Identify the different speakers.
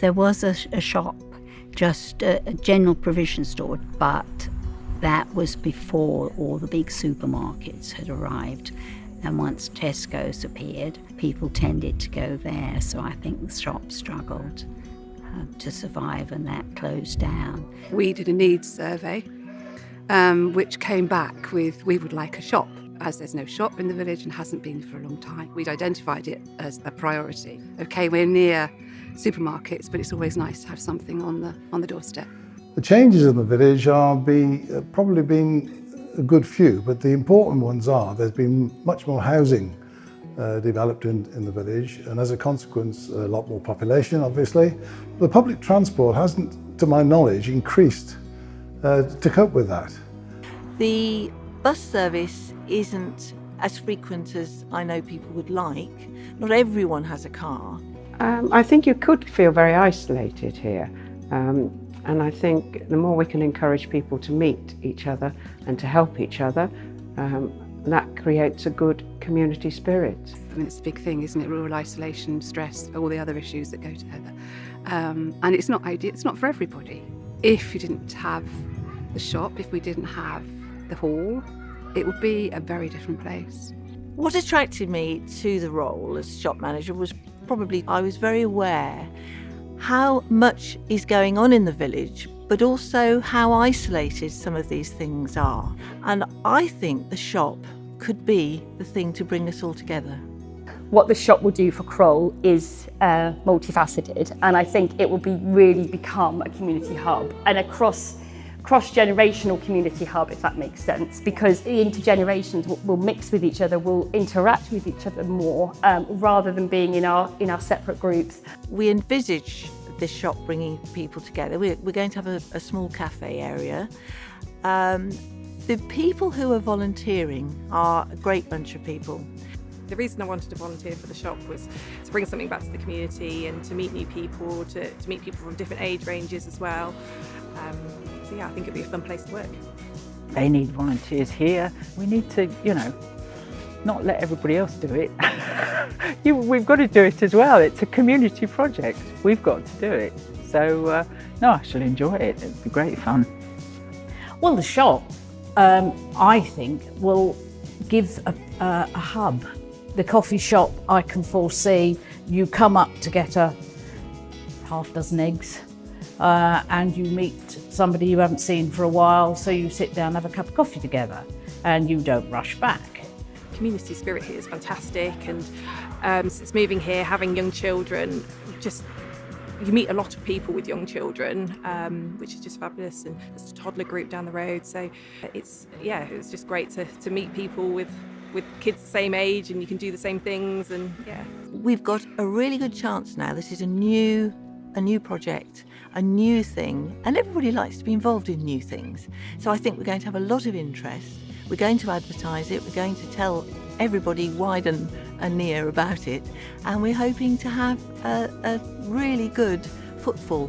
Speaker 1: There was a shop, just a general provision store, but that was before all the big supermarkets had arrived. And once Tesco's appeared, people tended to go there. So I think the shop struggled to survive, and that closed down.
Speaker 2: We did a needs survey, which came back with, we would like a shop. As there's no shop in the village and hasn't been for a long time, we'd identified it as a priority. Okay, we're near supermarkets, but it's always nice to have something on the doorstep.
Speaker 3: The changes in the village are probably been a good few, but the important ones are there's been much more housing developed in the village, and as a consequence a lot more population obviously. The public transport hasn't, to my knowledge, increased to cope with that.
Speaker 4: The bus service isn't as frequent as I know people would like. Not everyone has a car.
Speaker 5: I think you could feel very isolated here. And I think the more we can encourage people to meet each other and to help each other, that creates a good community spirit.
Speaker 2: I mean, it's a big thing, isn't it? Rural isolation, stress, all the other issues that go together. And it's not ideal, it's not for everybody. If you didn't have the shop, if we didn't have the hall, it would be a very different place.
Speaker 4: What attracted me to the role as shop manager was probably I was very aware how much is going on in the village, but also how isolated some of these things are. And I think the shop could be the thing to bring us all together.
Speaker 6: What the shop will do for Crowle is multifaceted, and I think it will really become a community hub and a cross-generational community hub, if that makes sense, because the intergenerations will mix with each other, will interact with each other more, rather than being in our separate groups.
Speaker 4: We envisage this shop bringing people together. We're going to have a small cafe area. The people who are volunteering are a great bunch of people.
Speaker 7: The reason I wanted to volunteer for the shop was to bring something back to the community and to meet new people, to meet people from different age ranges as well. So yeah, I think it'd be a fun place to work.
Speaker 8: They need volunteers here. We need to, not let everybody else do it. We've got to do it as well. It's a community project. We've got to do it. So, no, I shall enjoy it. It'll be great fun.
Speaker 9: Well, the shop, I think, will give a hub. The coffee shop, I can foresee you come up to get a half dozen eggs, and you meet somebody you haven't seen for a while, so you sit down and have a cup of coffee together, and you don't rush back.
Speaker 7: Community spirit here is fantastic, and since moving here, having young children, you meet a lot of people with young children, which is just fabulous, and there's a toddler group down the road, so it's just great to meet people with kids the same age, and you can do the same things, and yeah.
Speaker 4: We've got a really good chance now. This is a new project, a new thing, and everybody likes to be involved in new things. So I think we're going to have a lot of interest. We're going to advertise it. We're going to tell everybody wide and near about it, and we're hoping to have a really good footfall